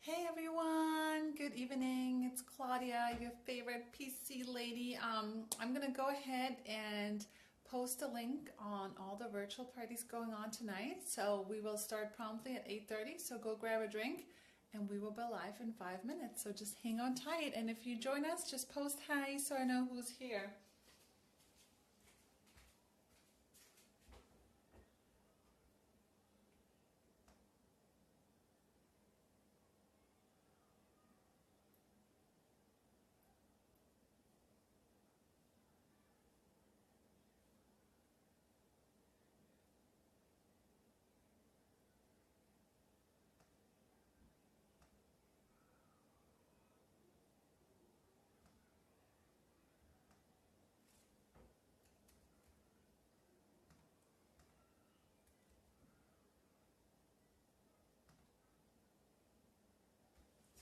Hey everyone, good evening. It's Claudia, your favorite PC lady. I'm gonna go ahead and post a link on all the virtual parties going on tonight. So we will start promptly at 8:30. So go grab a drink and we will be live in 5 minutes. So just hang on tight. And if you join us, just post hi so I know who's here.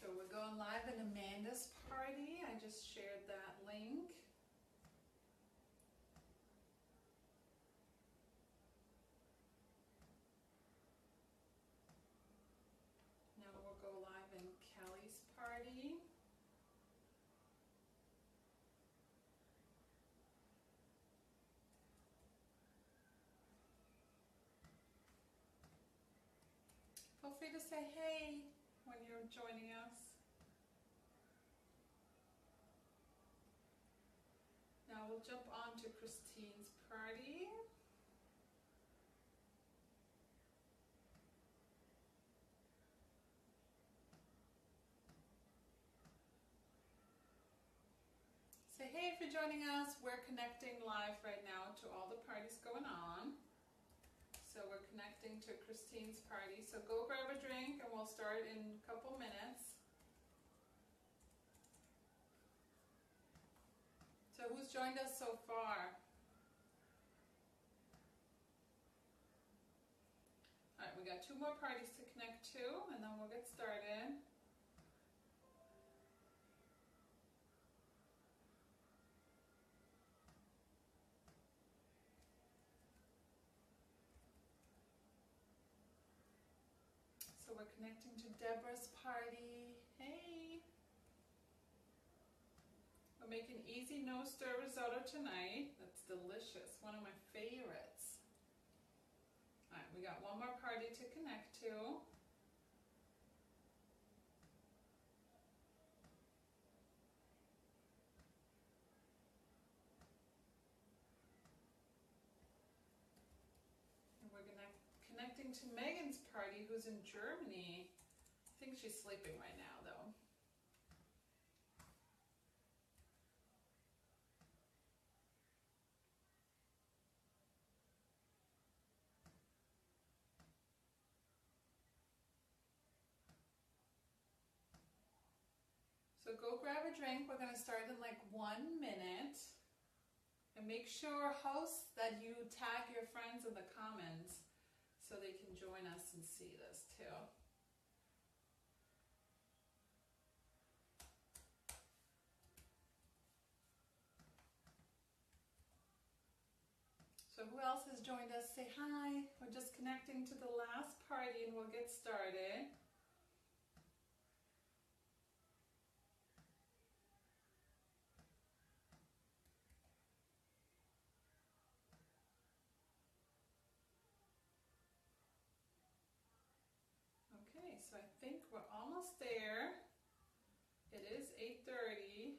So we're going live at Amanda's party. I just shared that link. Now we'll go live in Kelly's party. Feel free to say hey when you're joining us. Now we'll jump on to Christine's party. Say hey if you're joining us. We're connecting live right now to all the parties going on. So we're connecting to Christine's party. So go grab a drink and we'll start in a couple minutes. So who's joined us so far? Alright, we got 2 more parties to connect to and then we'll get started. So we're connecting to Deborah's party. Hey! We're making easy no-stir risotto tonight. That's delicious. One of my favorites. Alright, we got 1 more party to connect to. And we're connecting to Megan's party, who's in Germany. I think she's sleeping right now, though. So go grab a drink. We're going to start in like 1 minute. And make sure, hosts, that you tag your friends in the comments so they can join us and see this too. So who else has joined us? Say hi. We're just connecting to the last party and we'll get started. Okay, so I think we're almost there. It is 8:30.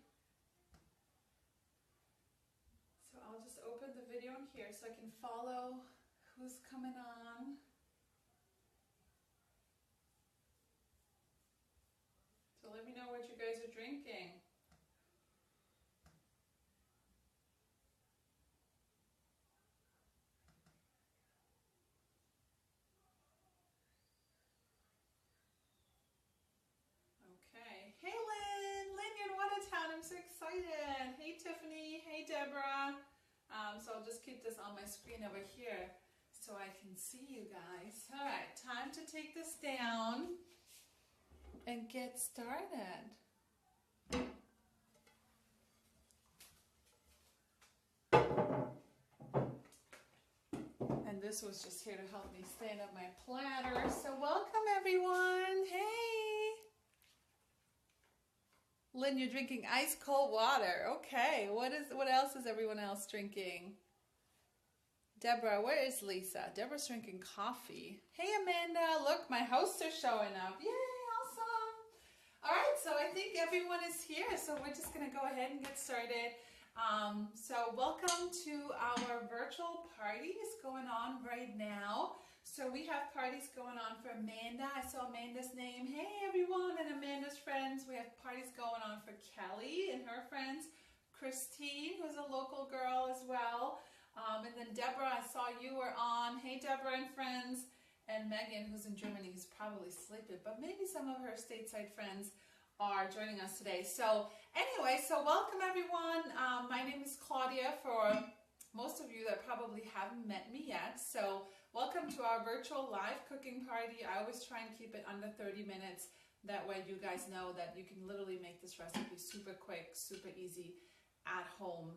So I'll just open the video in here so I can follow who's coming on. So let me know what you guys are drinking. Okay. Hey Lynn! Lynn, you're in Watertown. I'm so excited. Hey Tiffany. Hey Deborah. So I'll just keep this on my screen over here so I can see you guys. Alright, time to take this down and get started. And this was just here to help me stand up my platter. So welcome everyone. Hey! Lynn, you're drinking ice cold water. Okay, what else is everyone else drinking? Deborah, where is Lisa? Deborah's drinking coffee. Hey Amanda, look, my hosts are showing up. Yay, awesome. All right, so I think everyone is here, so we're just gonna go ahead and get started. So welcome to our virtual parties going on right now. So we have parties going on for Amanda. I saw Amanda's name. Hey everyone, and Amanda's friends. We have parties going on for Kelly and her friends. Christine, who's a local girl as well. And then Deborah, I saw you were on. Hey Deborah and friends. And Megan, who's in Germany, who's probably sleeping, but maybe some of her stateside friends are joining us today. So anyway, so welcome everyone. My name is Claudia, for most of you that probably haven't met me yet. So welcome to our virtual live cooking party. I always try and keep it under 30 minutes. That way you guys know that you can literally make this recipe super quick, super easy at home.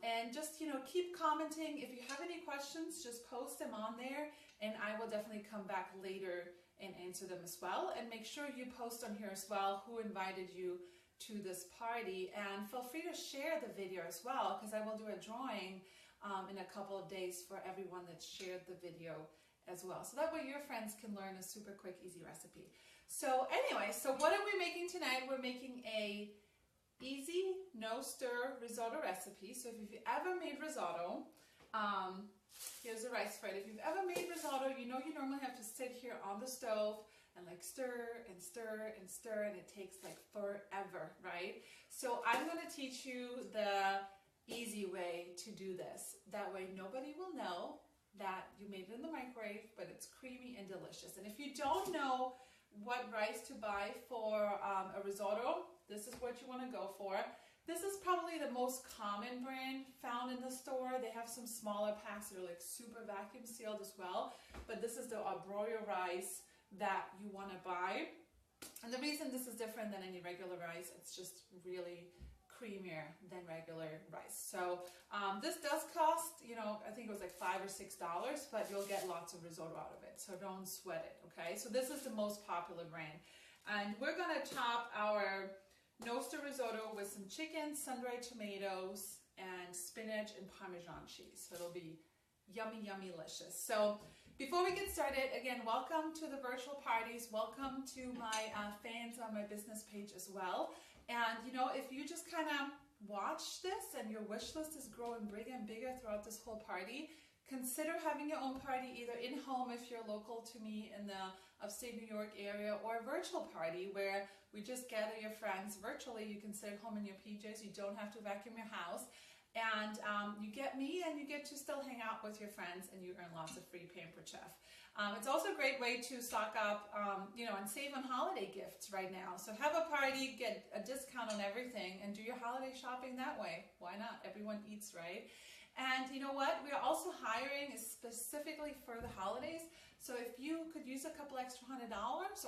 And just, keep commenting. If you have any questions, just post them on there, and I will definitely come back later and answer them as well. And make sure you post on here as well who invited you to this party. And feel free to share the video as well, because I will do a drawing in a couple of days for everyone that shared the video as well. So that way your friends can learn a super quick, easy recipe. So anyway, so what are we making tonight? We're making a easy no-stir risotto recipe. So if you've ever made risotto, here's the rice for it. If you've ever made risotto, you normally have to sit here on the stove and like stir and stir and stir, and it takes like forever, right? So I'm going to teach you the easy way to do this. That way nobody will know that you made it in the microwave, but it's creamy and delicious. And if you don't know what rice to buy for a risotto, this is what you want to go for. This is probably the most common brand found in the store. They have some smaller packs that are like super vacuum sealed as well, but this is the arborio rice that you want to buy. And the reason this is different than any regular rice, it's just really creamier than regular rice. So this does cost, I think it was like $5 or $6, but you'll get lots of risotto out of it. So don't sweat it, okay? So this is the most popular brand. And we're gonna top our no-stir risotto with some chicken, sun-dried tomatoes, and spinach and Parmesan cheese. So it'll be yummy, yummy, delicious. So before we get started, again, welcome to the virtual parties. Welcome to my fans on my business page as well. And if you just kind of watch this and your wish list is growing bigger and bigger throughout this whole party, consider having your own party either in home if you're local to me in the upstate New York area, or a virtual party where we just gather your friends virtually. You can sit at home in your PJs. You don't have to vacuum your house. And you get me, and you get to still hang out with your friends, and you earn lots of free Pampered Chef. It's also a great way to stock up, and save on holiday gifts right now. So have a party, get a discount on everything, and do your holiday shopping that way. Why not? Everyone eats, right? And you know what? We are also hiring specifically for the holidays. So if you could use a couple extra $100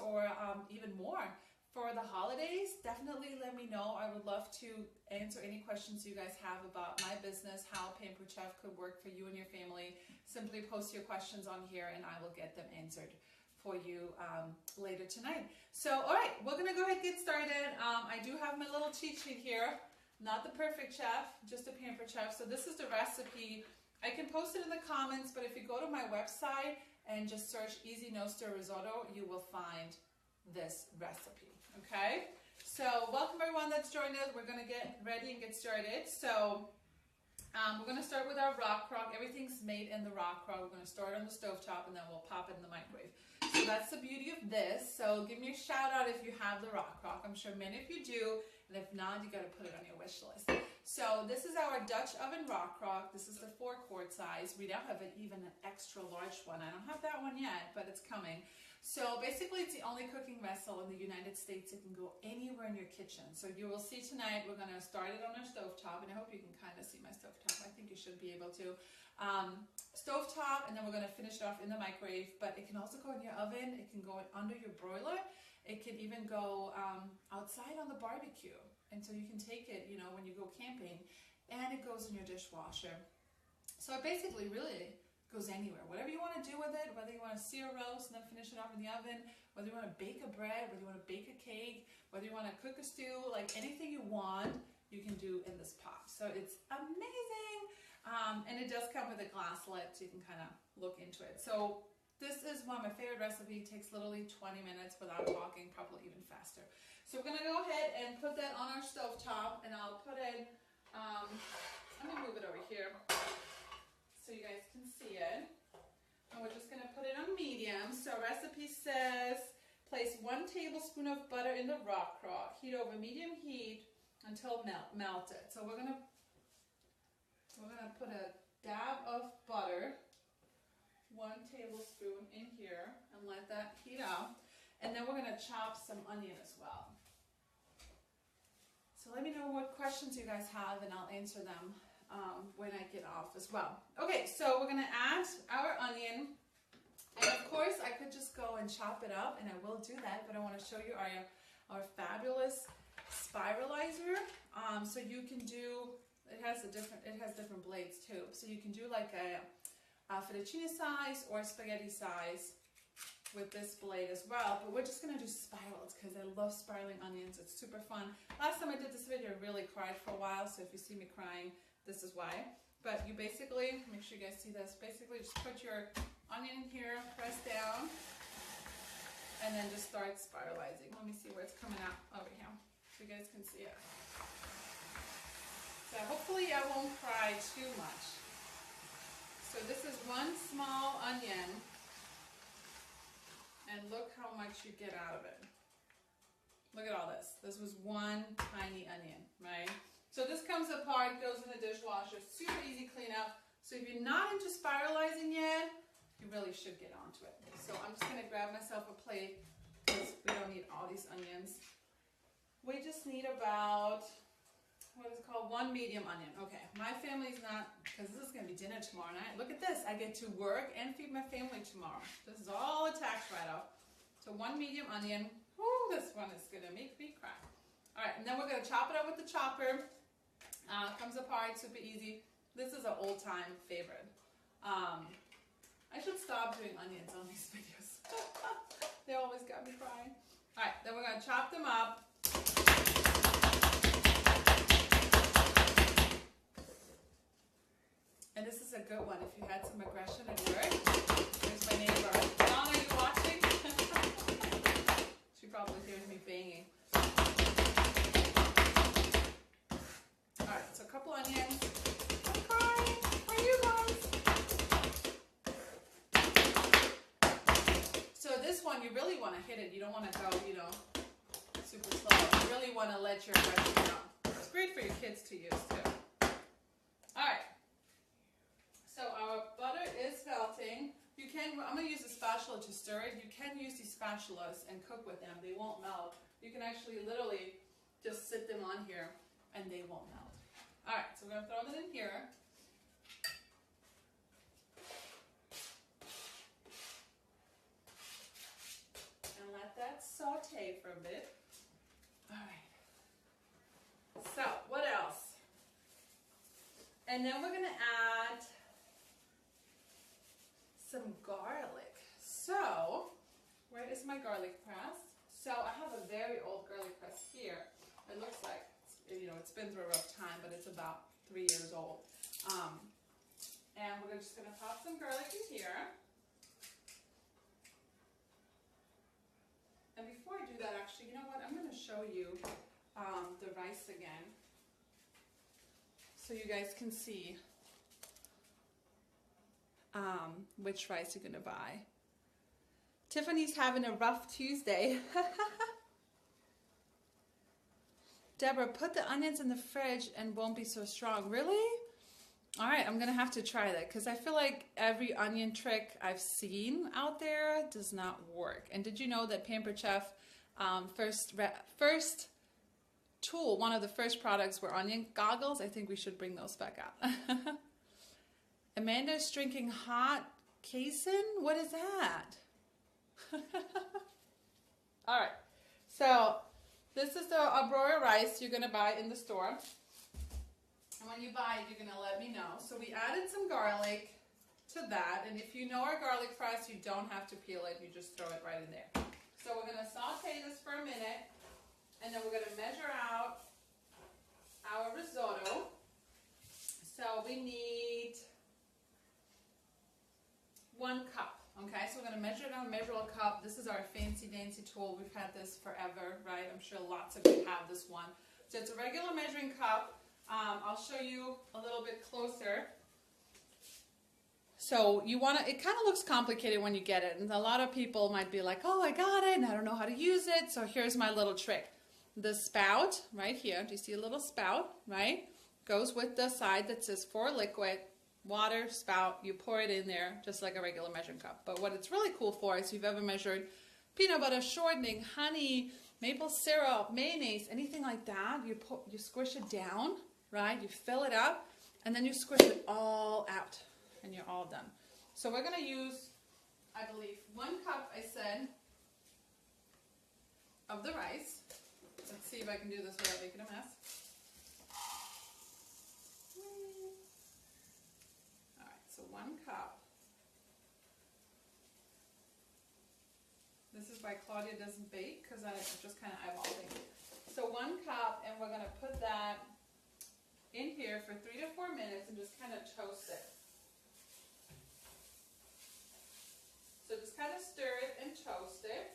or even more for the holidays, definitely let me know. I would love to answer any questions you guys have about my business, how Pampered Chef could work for you and your family. Simply post your questions on here and I will get them answered for you later tonight. So, all right, we're gonna go ahead and get started. I do have my little cheat sheet here. Not the perfect chef, just a Pampered Chef. So this is the recipe. I can post it in the comments, but if you go to my website and just search Easy No-Stir Risotto, you will find this recipe, okay? So welcome everyone that's joined us. We're gonna get ready and get started. So we're gonna start with our rock crock. Everything's made in the rock crock. We're gonna start on the stovetop and then we'll pop it in the microwave. So that's the beauty of this. So give me a shout out if you have the rock crock. I'm sure many of you do. And if not, you got to put it on your wish list. So this is our Dutch oven rock crock. This is the 4-quart size. We now have even an extra large one. I don't have that one yet, but it's coming. So basically, it's the only cooking vessel in the United States that can go anywhere in your kitchen. So you will see tonight, we're going to start it on our stovetop, and I hope you can kind of see my stovetop. I think you should be able to. Stovetop, and then we're going to finish it off in the microwave, but it can also go in your oven. It can go under your broiler. It can even go outside on the barbecue. And so you can take it, when you go camping, and it goes in your dishwasher. So it basically really goes anywhere. Whatever you want to do with it, whether you want to sear roast and then finish it off in the oven, whether you want to bake a bread, whether you want to bake a cake, Whether you want to cook a stew, like anything you want, you can do in this pot. So it's amazing. And it does come with a glass lid, so you can kind of look into it. So this is one of my favorite recipes. It takes literally 20 minutes without talking, probably even faster. So we're gonna go ahead and put that on our stovetop, and I'll put it, let me move it over here so you guys can see it. And we're just gonna put it on medium. So recipe says, place 1 tablespoon of butter in the rock crock. Heat over medium heat until melted. So we're gonna put a dab of butter, 1 tablespoon in here, and let that heat up. And then we're gonna chop some onion as well. So let me know what questions you guys have, and I'll answer them when I get off as well. Okay, so we're gonna add our onion. And of course, I could just go and chop it up, and I will do that, but I want to show you our fabulous spiralizer. So you can do, it has different blades too. So you can do like a fettuccine size or spaghetti size with this blade as well. But we're just gonna do spirals because I love spiraling onions. It's super fun. Last time I did this video, I really cried for a while. So if you see me crying, this is why. But you basically, make sure you guys see this, basically just put your onion here, press down, and then just start spiralizing. Let me see where it's coming out over here so you guys can see it. So hopefully I won't cry too much. So this is 1 small onion, and look how much you get out of it. Look at all this. This was 1 tiny onion, right? So this comes apart, goes in the dishwasher, super easy clean up. So if you're not into spiralizing yet, you really should get onto it. So I'm just gonna grab myself a plate because we don't need all these onions. We just need about, what is it called? 1 medium onion. Okay, my family's not, because this is gonna be dinner tomorrow night. Look at this, I get to work and feed my family tomorrow. This is all a tax write-off. So 1 medium onion. Woo, this one is gonna make me cry. All right, and then we're gonna chop it up with the chopper. Comes apart, super easy. This is an old-time favorite. I should stop doing onions on these videos. They always got me crying. All right, then we're gonna chop them up. And this is a good one if you had some aggression at work. Here's my neighbor. Donna, are you watching? She probably hears me banging. Alright, so a couple onions. I'm crying for you guys. So this one, you really want to hit it. You don't want to go, super slow. You really want to let your aggression out. It's great for your kids to use too. Alright. So our butter is melting. You can, I'm going to use a spatula to stir it. You can use these spatulas and cook with them. They won't melt. You can actually literally just sit them on here and they won't melt. All right, so we're going to throw them in here. And let that saute for a bit. All right. So what else? And then we're going to add some garlic. So, where is my garlic press? So I have a very old garlic press here. It looks like, it's been through a rough time, but it's about 3 years old. And we're just gonna pop some garlic in here. And before I do that, actually, you know what? I'm gonna show you the rice again, so you guys can see which rice you're gonna buy. Tiffany's having a rough Tuesday. Deborah, put the onions in the fridge and won't be so strong. Really? All right, I'm gonna have to try that because I feel like every onion trick I've seen out there does not work. And did you know that Pampered Chef first tool, one of the first products were onion goggles? I think we should bring those back out. Amanda's drinking hot casein? What is that? All right, so this is the arborio rice you're gonna buy in the store. And when you buy it, you're gonna let me know. So we added some garlic to that, and if you know our garlic fries, you don't have to peel it, you just throw it right in there. So we're gonna saute this for a minute, and then we're going to measure out our risotto. So we need 1 cup. Okay, so we're going to measure it on a measurable cup. This is our fancy dancy tool. We've had this forever, right? I'm sure lots of you have this one. So it's a regular measuring cup. I'll show you a little bit closer. So you want to, it kind of looks complicated when you get it. And a lot of people might be like, oh, I got it and I don't know how to use it. So here's my little trick. The spout right here, do you see a little spout, right? Goes with the side that says for liquid, water, spout. You pour it in there just like a regular measuring cup. But what it's really cool for is if you've ever measured peanut butter, shortening, honey, maple syrup, mayonnaise, anything like that, you squish it down, right? You fill it up and then you squish it all out and you're all done. So we're going to use, I believe, 1 cup, I said, of the rice. Let's see if I can do this without making a mess. Alright, so 1 cup. This is why Claudia doesn't bake, because I'm just kind of eyeballing. So 1 cup, and we're going to put that in here for 3 to 4 minutes and just kind of toast it. So just kind of stir it and toast it.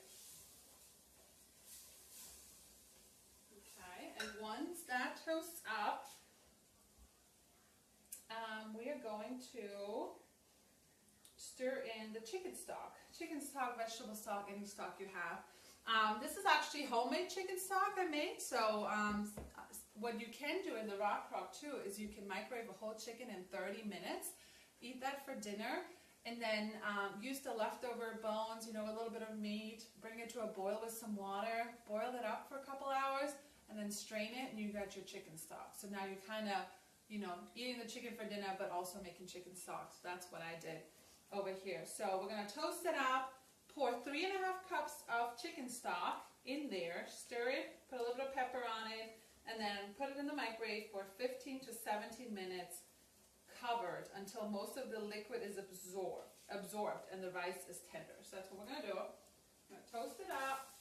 Okay, and once that toasts up, we are going to stir in the chicken stock. Chicken stock, vegetable stock, any stock you have. This is actually homemade chicken stock I made. So what you can do in the rock too is you can microwave a whole chicken in 30 minutes. Eat that for dinner. And then use the leftover bones, you know, a little bit of meat, bring it to a boil with some water, boil it up for a couple hours, and then strain it, and you got your chicken stock. So now you're kind of, you know, eating the chicken for dinner, but also making chicken stock. So that's what I did over here. So we're going to toast it up, pour 3.5 cups of chicken stock in there, stir it, put a little bit of pepper on it, and then put it in the microwave for 15 to 17 minutes. Covered until most of the liquid is absorbed and the rice is tender. So that's what we're going to do. I'm going to toast it up.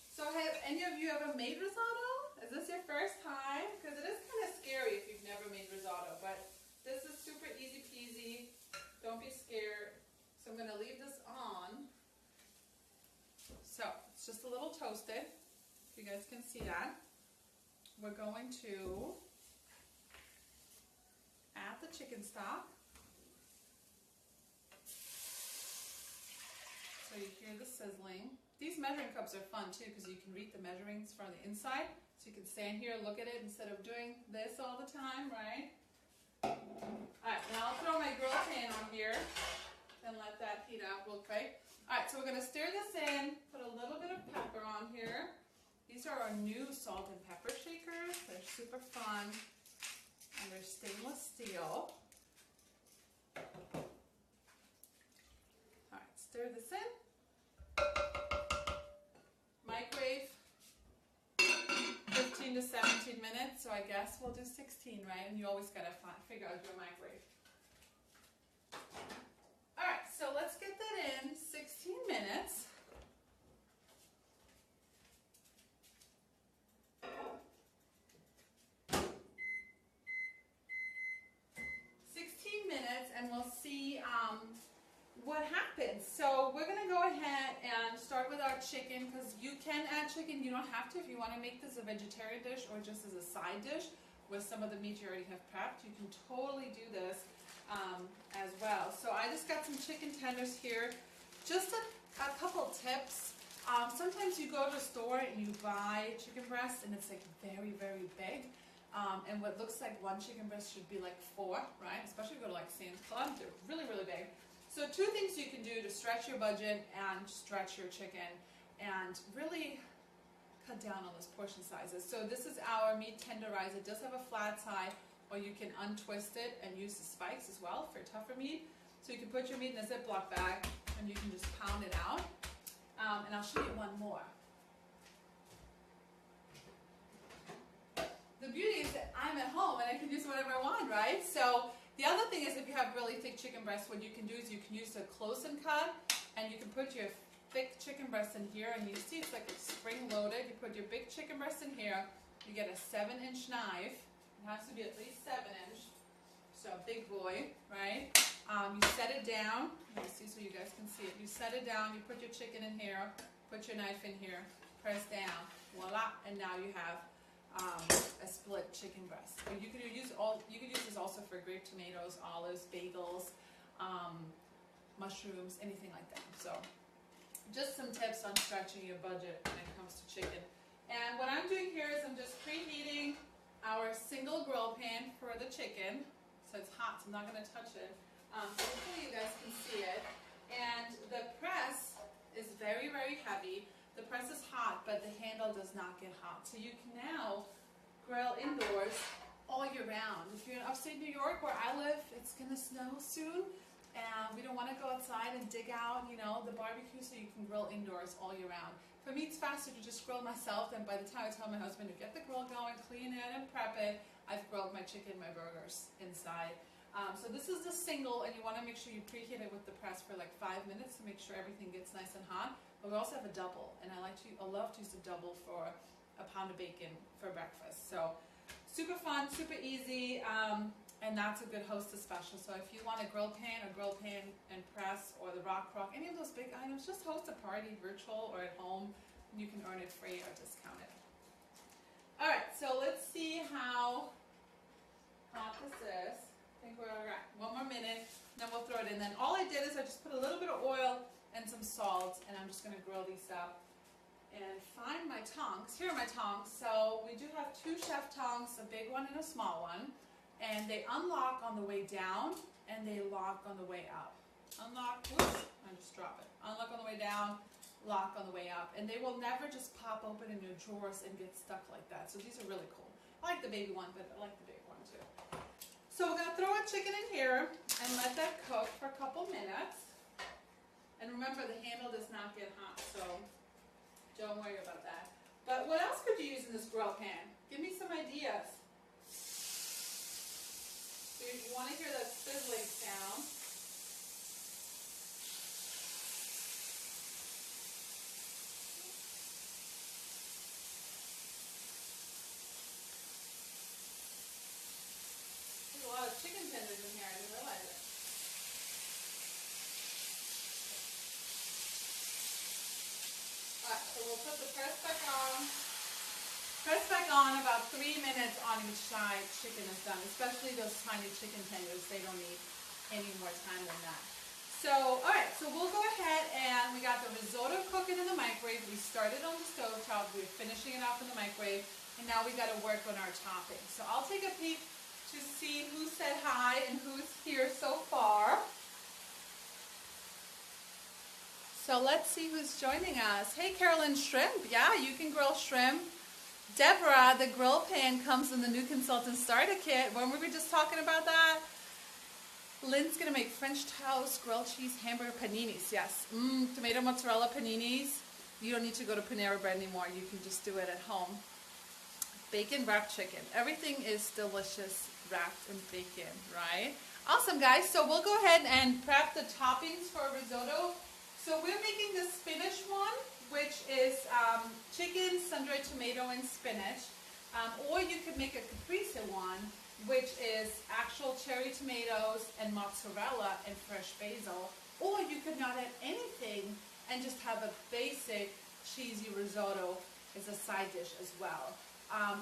So have any of you ever made risotto? Is this your first time? Because it is kind of scary if you've never made risotto, but this is super easy peasy. Don't be scared. So I'm going to leave this on. So it's just a little toasted. If you guys can see that. We're going to add the chicken stock. So you hear the sizzling. These measuring cups are fun too because you can read the measurings from the inside. So you can stand here, look at it instead of doing this all the time, right? Alright, now I'll throw my grill pan on here and let that heat up real quick. Alright, so we're going to stir this in, put a little bit of pepper on here. These are our new salt and pepper shakers. They're super fun. And they're stainless steel. Alright, stir this in. Microwave 15 to 17 minutes, so I guess we'll do 16, right? And you always gotta figure out your microwave. Alright, so let's get that in 16 minutes. And we'll see what happens. So we're going to go ahead and start with our chicken because you can add chicken. You don't have to if you want to make this a vegetarian dish or just as a side dish with some of the meat you already have prepped. You can totally do this as well. So I just got some chicken tenders here. Just a couple tips. Sometimes you go to a store and you buy chicken breast and it's like very, very big. And what looks like one chicken breast should be like 4, right? Especially if you go to like Sam's Club, they're really, really big. So 2 things you can do to stretch your budget and stretch your chicken and really cut down on those portion sizes. So this is our meat tenderizer. It does have a flat side, or you can untwist it and use the spikes as well for tougher meat. So you can put your meat in a Ziploc bag and you can just pound it out. And I'll show you one more. The beauty is that I'm at home and I can use whatever I want, right? So the other thing is if you have really thick chicken breast, what you can do is you can use a close and cut and you can put your thick chicken breast in here, and you see it's like it's spring-loaded. You put your big chicken breast in here. You get a 7-inch knife. It has to be at least 7-inch. So a big boy, right? You set it down. Let me see so you guys can see it. You set it down. You put your chicken in here. Put your knife in here. Press down. Voila! And now you have a split chicken breast. You could use this also for grape tomatoes, olives, bagels, mushrooms, anything like that. So just some tips on stretching your budget when it comes to chicken. And what I'm doing here is I'm just preheating our single grill pan for the chicken. So it's hot, so I'm not going to touch it. So hopefully you guys can see it. And the press is very, very heavy. The press is hot, but the handle does not get hot. So you can now grill indoors all year round. If you're in upstate New York where I live, it's going to snow soon. And we don't want to go outside and dig out, the barbecue, so you can grill indoors all year round. For me, it's faster to just grill myself, and by the time I tell my husband to get the grill going, clean it, and prep it, I've grilled my chicken, my burgers inside. So this is the single, and you want to make sure you preheat it with the press for like 5 minutes to make sure everything gets nice and hot. But we also have a double, and I love to use a double for a pound of bacon for breakfast. So super fun, super easy. And that's a good Hostess special. So if you want a grill pan and press, or the rock, any of those big items, just host a party, virtual or at home. You can earn it free or discounted. All right, so let's see how hot this is. I think we're all right. 1 more minute, then we'll throw it in. Then all I did is I just put a little bit of oil and some salt, and I'm just going to grill these up. And find my tongs. Here are my tongs. So we do have 2 chef tongs, a big one and a small one. And they unlock on the way down, and they lock on the way up. Unlock, whoops, I just drop it. Unlock on the way down, lock on the way up. And they will never just pop open in your drawers and get stuck like that. So these are really cool. I like the baby one, but I like the big one too. So we're going to throw our chicken in here and let that cook for a couple minutes. And remember, the handle does not get hot, so don't worry about that. But what else could you use in this grill pan? Give me some ideas. You want to hear that sizzling sound. There's a lot of chicken tenders in here, I didn't realize it. Alright, so we'll put the press back on. Press back on about 3 minutes on each side. Chicken is done, especially those tiny chicken tenders. They don't need any more time than that. So, all right, so we'll go ahead, and we got the risotto cooking in the microwave. We started on the stovetop. We're finishing it off in the microwave, and now we got to work on our topping. So I'll take a peek to see who said hi and who's here so far. So let's see who's joining us. Hey, Carolyn, shrimp. Yeah, you can grill shrimp. Deborah, the grill pan comes in the new consultant starter kit. When we were just talking about that, Lynn's going to make French toast, grilled cheese, hamburger paninis. Yes. Tomato mozzarella paninis. You don't need to go to Panera Bread anymore. You can just do it at home. Bacon wrapped chicken. Everything is delicious wrapped in bacon, right? Awesome, guys. So we'll go ahead and prep the toppings for risotto. So we're making the spinach one, which is chicken, sun-dried tomato, and spinach. Or you could make a caprese one, which is actual cherry tomatoes and mozzarella and fresh basil. Or you could not add anything and just have a basic cheesy risotto as a side dish as well.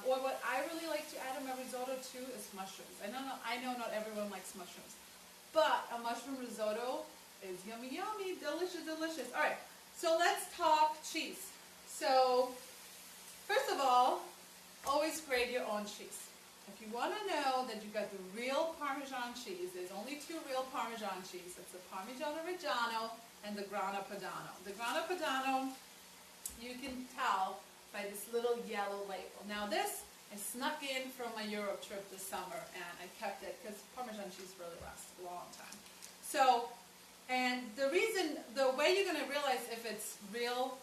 Or what I really like to add in my risotto too is mushrooms. I know not everyone likes mushrooms, but a mushroom risotto is yummy, yummy, delicious, delicious. All right, so let's talk cheese. So first of all, always grade your own cheese. If you want to know that you got the real Parmesan cheese, there's only 2 real Parmesan cheese. It's the Parmigiano Reggiano and the Grana Padano. The Grana Padano, you can tell by this little yellow label. Now this, I snuck in from my Europe trip this summer, and I kept it because Parmesan cheese really lasts a long time. So, and the way you're going to realize if it's real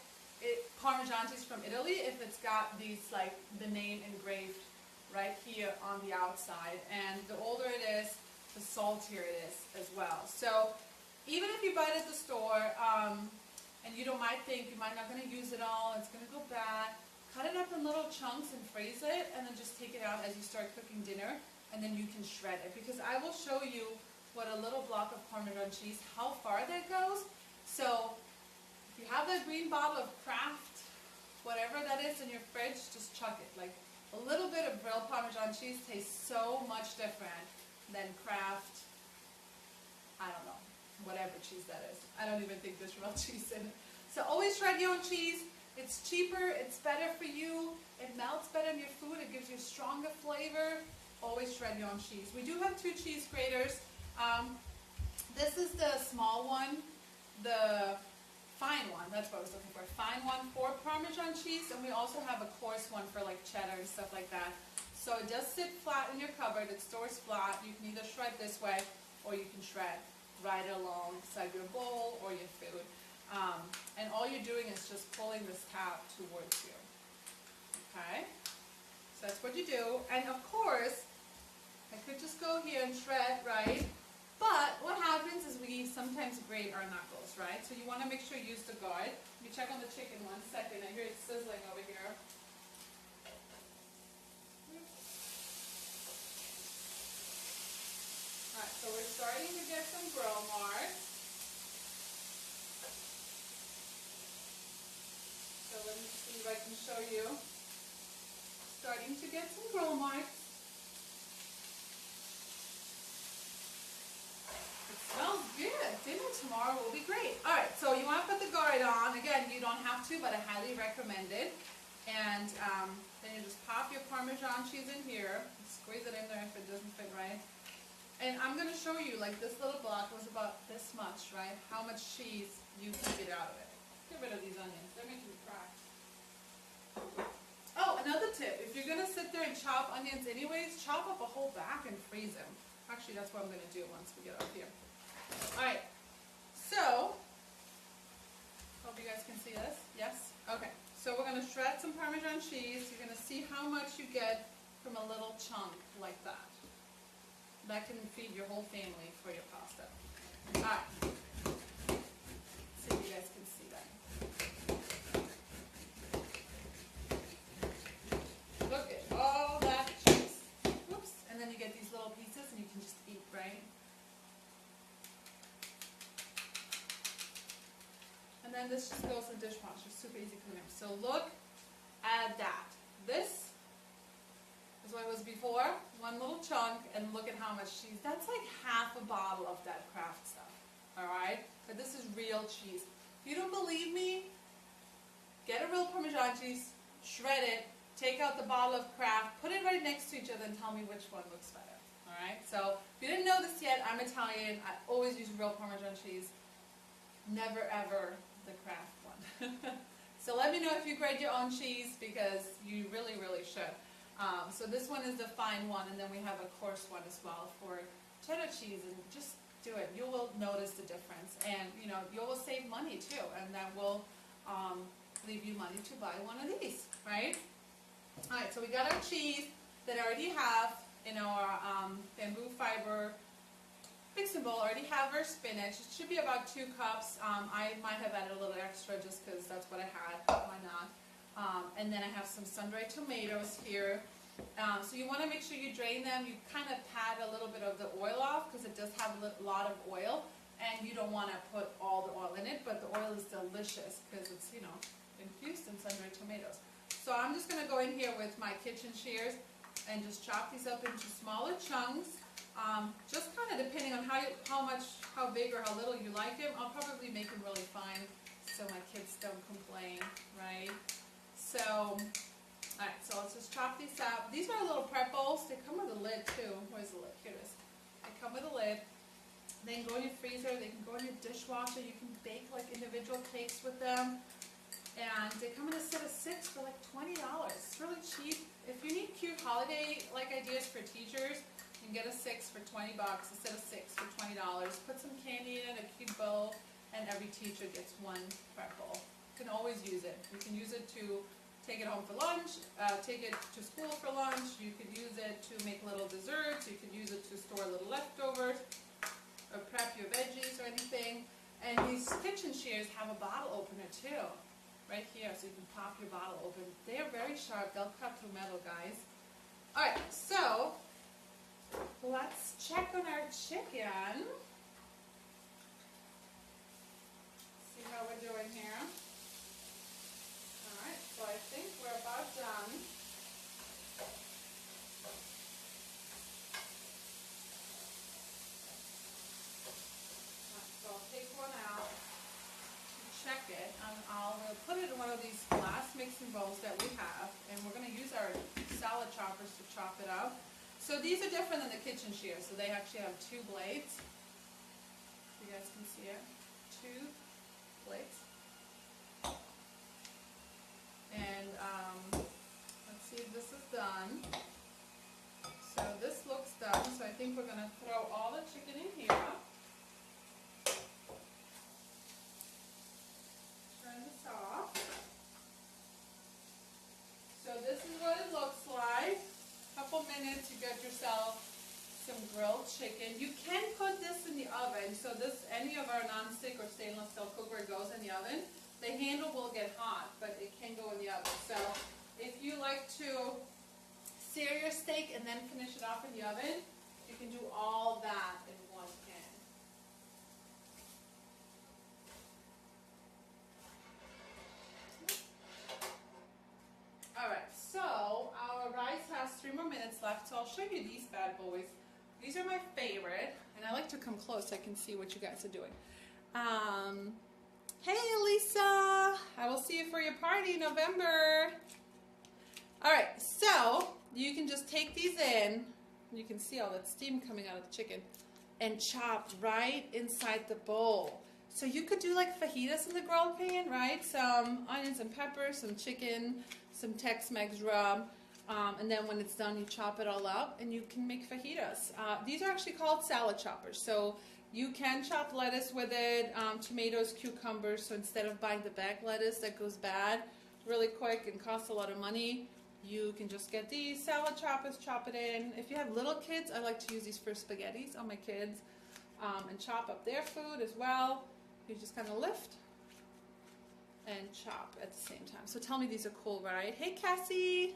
Parmesan cheese from Italy, if it's got these, like, the name engraved right here on the outside. And the older it is, the saltier it is as well. So even if you buy it at the store, and you might think you might not going to use it all, it's going to go bad. Cut it up in little chunks and freeze it, and then just take it out as you start cooking dinner, and then you can shred it. Because I will show you what a little block of Parmesan cheese, how far that goes. So if you have that green bottle of Kraft, whatever that is in your fridge, just chuck it. Like a little bit of real Parmesan cheese tastes so much different than Kraft, I don't know, whatever cheese that is. I don't even think there's real cheese in it. So always shred your own cheese. It's cheaper, it's better for you, it melts better in your food, it gives you a stronger flavor. Always shred your own cheese. We do have 2 cheese graters. This is the small one, the fine one, that's what I was looking for. Fine one for Parmesan cheese, and we also have a coarse one for like cheddar and stuff like that. So it does sit flat in your cupboard, it stores flat. You can either shred this way, or you can shred right alongside your bowl or your food. And all you're doing is just pulling this tab towards you. Okay? So that's what you do. And of course, I could just go here and shred, right? But what happens is we sometimes grate our knuckles, right? So you want to make sure you use the guard. Let me check on the chicken 1 second. I hear it sizzling over here. Alright, so we're starting to get some grill marks. So let me see if I can show you. Starting to get some grill marks. It smells good. Dinner tomorrow will be great. Alright, so you want to put the guard on. Again, you don't have to, but I highly recommend it. And then you just pop your Parmesan cheese in here. Squeeze it in there if it doesn't fit right. And I'm going to show you, like this little block was about this much, right? How much cheese you can get out of it. Get rid of these onions. They're making me cry. Oh, another tip. If you're going to sit there and chop onions anyways, chop up a whole back and freeze them. Actually, that's what I'm going to do once we get up here. Alright. So, hope you guys can see this. Yes? Okay. So we're going to shred some Parmesan cheese. You're going to see how much you get from a little chunk like that. That can feed your whole family for your pasta. Alright. See if you guys can see that. Look at all that cheese. Whoops. And then you get these little pieces and you can just eat, right? And then this just goes in the dishwasher. Super easy cleaner. So look at that. This is what it was before. 1 little chunk, and look at how much cheese. That's like half a bottle of that Kraft stuff. Alright? But this is real cheese. If you don't believe me, get a real Parmesan cheese, shred it, take out the bottle of Kraft, put it right next to each other, and tell me which one looks better. Alright? So, if you didn't know this yet, I'm Italian. I always use real Parmesan cheese. Never ever the Kraft one. So let me know if you grate your own cheese, because you really, really should. So this one is the fine one, and then we have a coarse one as well for cheddar cheese, and just do it. You will notice the difference, and you know, you will save money too, and that will leave you money to buy one of these, right? Alright, so we got our cheese that I already have in our bamboo fiber mixing bowl. I already have our spinach. It should be about 2 cups. I might have added a little extra just because that's what I had. Why not? And then I have some sun-dried tomatoes here. So you want to make sure you drain them. You kind of pat a little bit of the oil off because it does have a lot of oil, and you don't want to put all the oil in it, but the oil is delicious because it's, you know, infused in sun-dried tomatoes. So I'm just going to go in here with my kitchen shears and just chop these up into smaller chunks. Just kind of depending on how big or how little you like them. I'll probably make them really fine so my kids don't complain, right? So, alright, so let's just chop these up. These are little prep bowls. They come with a lid too. Where's the lid? Here it is. They come with a lid. They can go in your freezer. They can go in your dishwasher. You can bake like individual cakes with them. And they come in a set of 6 for like $20. It's really cheap. If you need cute holiday like ideas for teachers, you can get a 6 for $20, a set of 6 for $20. Put some candy in it, a cute bowl, and every teacher gets 1 prep bowl. You can always use it. You can use it to take it home for lunch, take it to school for lunch. You could use it to make little desserts. You could use it to store little leftovers or prep your veggies or anything. And these kitchen shears have a bottle opener too, right here, so you can pop your bottle open. They are very sharp. They'll cut through metal, guys. All right, so let's check on our chicken. See how we're doing here. All right, so I think we're about done. So I'll take one out, check it, and we'll put it in one of these glass mixing bowls that we have, and we're going to use our salad choppers to chop it up. So these are different than the kitchen shears, so they actually have two blades. You guys can see it. Two blades. And let's see if this is done. So this looks done, so I think we're going to throw all the chicken in here. Turn this off. So this is what it looks like. Couple minutes, you get yourself some grilled chicken. You can put this in the oven. So this, any of our non-stick or stainless steel cookware goes in the oven. The handle will get hot, but it can go in the oven. So if you like to sear your steak and then finish it off in the oven, you can do all that in one pan. Alright, so our rice has 3 more minutes left, so I'll show you these bad boys. These are my favorite, and I like to come close so I can see what you guys are doing. Hey Lisa, I will see you for your party in November. Alright, so you can just take these in, you can see all that steam coming out of the chicken, and chop right inside the bowl. So you could do like fajitas in the grilled pan, right? Some onions and peppers, some chicken, some Tex-Mex rub, and then when it's done you chop it all up and you can make fajitas. These are actually called salad choppers, so you can chop lettuce with it, tomatoes, cucumbers, so instead of buying the bag lettuce that goes bad really quick and costs a lot of money, you can just get these salad choppers, chop it in. If you have little kids, I like to use these for spaghettis on my kids, and chop up their food as well. You just kind of lift and chop at the same time. So tell me these are cool, right? Hey Cassie!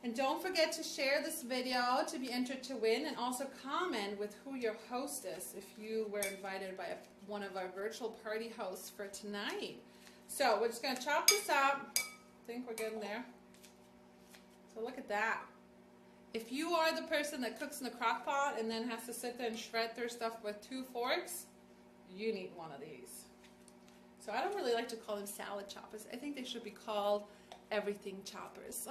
And don't forget to share this video to be entered to win, and also comment with who your host is if you were invited by one of our virtual party hosts for tonight. So we're just going to chop this up. I think we're getting there. So look at that. If you are the person that cooks in the crock pot and then has to sit there and shred their stuff with 2 forks, you need one of these. So I don't really like to call them salad choppers. I think they should be called everything choppers.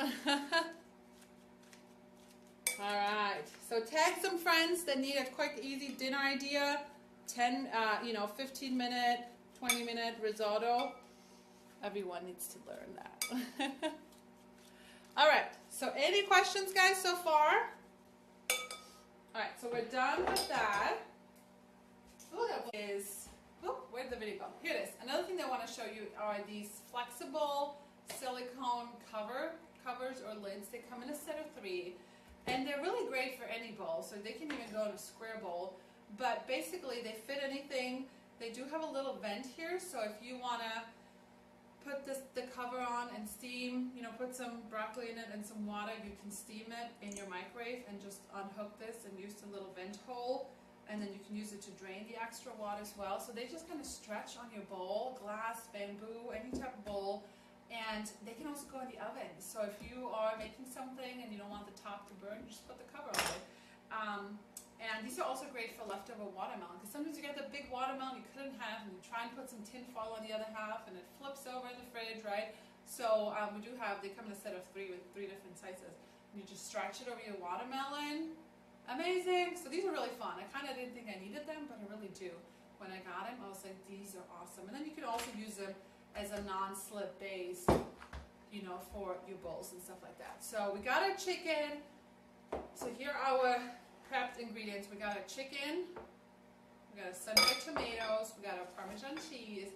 Alright, so tag some friends that need a quick, easy dinner idea. 15-minute, 20-minute risotto. Everyone needs to learn that. Alright, so any questions, guys, so far? Alright, so we're done with that. Oh, that is, where'd the video go? Here it is. Another thing that I want to show you are these flexible silicone covers or lids. They come in a set of 3. And they're really great for any bowl, so they can even go in a square bowl. But basically, they fit anything. They do have a little vent here, so if you want to put the cover on and steam, put some broccoli in it and some water, you can steam it in your microwave and just unhook this and use the little vent hole, and then you can use it to drain the extra water as well. So they just kind of stretch on your bowl, glass, bamboo, any type of bowl. And they can also go in the oven. So if you are making something and you don't want the top to burn, you just put the cover on it. And these are also great for leftover watermelon, because sometimes you get the big watermelon you couldn't have, and you try and put some tin foil on the other half, and it flips over in the fridge, right? So they come in a set of 3 with 3 different sizes. And you just stretch it over your watermelon. Amazing! So these are really fun. I kind of didn't think I needed them, but I really do. When I got them, I was like, these are awesome. And then you can also use them as a non-slip base, for your bowls and stuff like that. So we got our chicken. So here are our prepped ingredients. We got our chicken, we got our sun-dried tomatoes, we got our Parmesan cheese,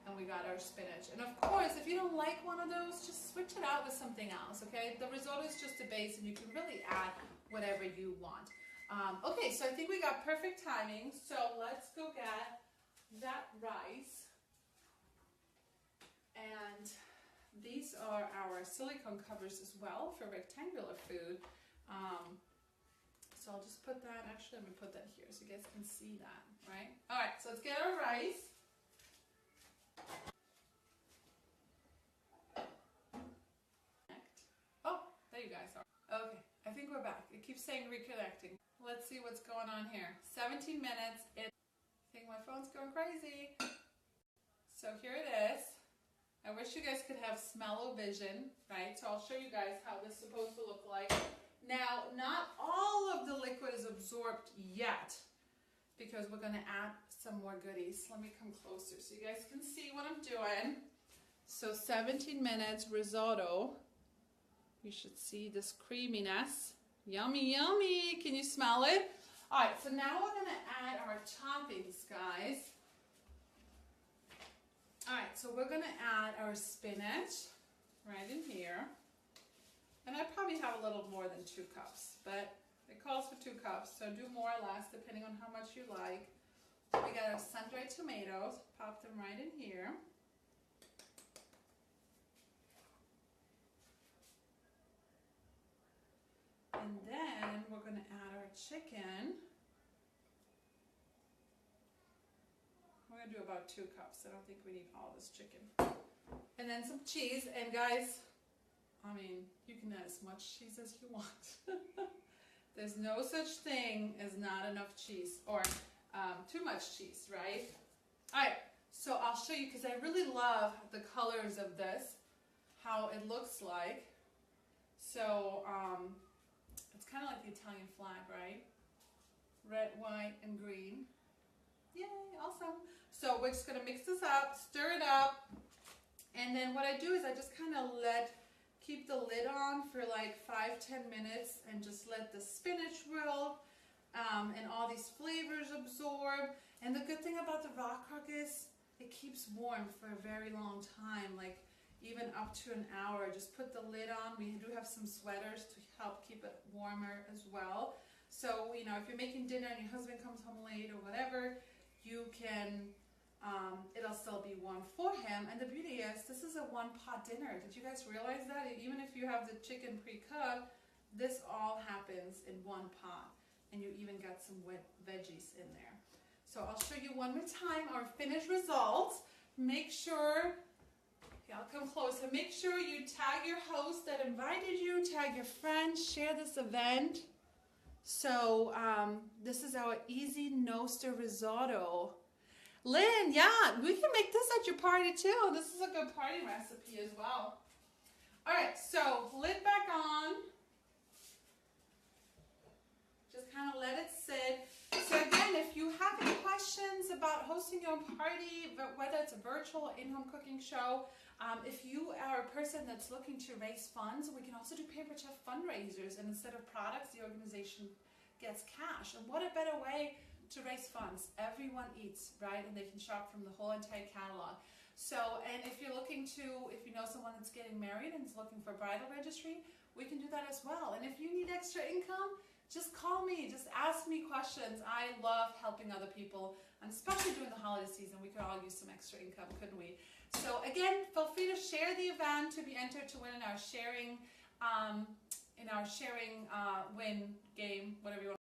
and we got our spinach. And of course, if you don't like one of those, just switch it out with something else, okay? The risotto is just a base, and you can really add whatever you want. Okay, so I think we got perfect timing. So let's go get that rice. And these are our silicone covers as well for rectangular food. So I'll just put that, actually let me put that here so you guys can see that, right? All right, so let's get our rice. Oh, there you guys are. Okay, I think we're back. It keeps saying reconnecting. Let's see what's going on here. 17 minutes. I think my phone's going crazy. So here it is. I wish you guys could have smell-o-vision, right? So I'll show you guys how this is supposed to look like. Now, not all of the liquid is absorbed yet because we're going to add some more goodies. Let me come closer so you guys can see what I'm doing. So 17 minutes risotto. You should see this creaminess. Yummy, yummy. Can you smell it? All right, so now we're going to add our toppings, guys. All right, so we're going to add our spinach right in here. And I probably have a little more than 2 cups, but it calls for 2 cups, so do more or less depending on how much you like. We got our sun-dried tomatoes, pop them right in here. And then we're going to add our chicken. We're going to do about 2 cups. I don't think we need all this chicken. And then some cheese. And guys, I mean, you can add as much cheese as you want. There's no such thing as not enough cheese or too much cheese, right? All right, so I'll show you because I really love the colors of this, how it looks like. So it's kind of like the Italian flag, right? Red, white, and green. Yay, awesome. So we're just gonna mix this up, stir it up, and then what I do is I just kind of keep the lid on for like 5-10 minutes and just let the spinach wilt and all these flavors absorb. And the good thing about the raw crock is it keeps warm for a very long time, like even up to an hour. Just put the lid on. We do have some sweaters to help keep it warmer as well. So, you know, if you're making dinner and your husband comes home late or whatever, you can it'll still be warm for him. And the beauty is, this is a one-pot dinner. Did you guys realize that? Even if you have the chicken pre-cooked, this all happens in one pot. And you even got some wet veggies in there. So I'll show you one more time our finished results. Make sure, I'll come closer. Make sure you tag your host that invited you, tag your friends, share this event. So this is our easy no-stir risotto. Lynn, yeah, we can make this at your party too. This is a good party recipe as well. All right, so lid back on. Just kind of let it sit. So again, if you have any questions about hosting your own party, whether it's a virtual in-home cooking show, if you are a person that's looking to raise funds, we can also do Paper Chef fundraisers, and instead of products, the organization gets cash. And what a better way to raise funds. Everyone eats, right? And they can shop from the whole entire catalog. So, and if you're looking to, if you know someone that's getting married and is looking for a bridal registry, we can do that as well. And if you need extra income, just call me, just ask me questions. I love helping other people, and especially during the holiday season, we could all use some extra income, couldn't we? So again, feel free to share the event to be entered to win in our sharing win game, whatever you want.